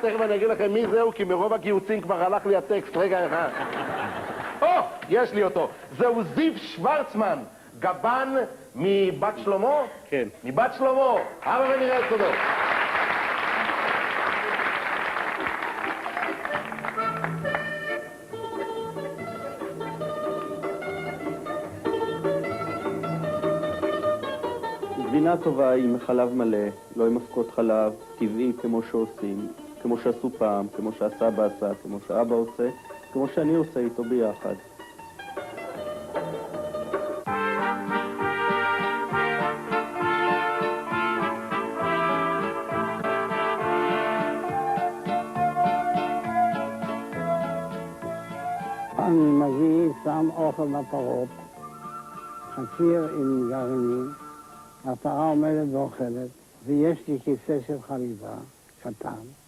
תכף אני אגיד לכם מי זהו, כי מרוב הגיוצים כבר הלך לי הטקסט. רגע אחד. יש לי אותו. זהו זיו שוורצמן, גבן מבת שלמה? כן. מבת שלמה. הבה ונראה את סודו. גבינה טובה היא מחלב מלא, לא עם אבקות חלב, טבעי כמו שעושים, כמו שעשו פעם, כמו שהסבא עשה, כמו שאבא עושה, כמו שאני עושה איתו ביחד. אני מביא, שם אוכל לפרות, חציר עם גרעינים, הפרה עומדת ואוכלת, ויש לי כיסא של חליבה, קטן.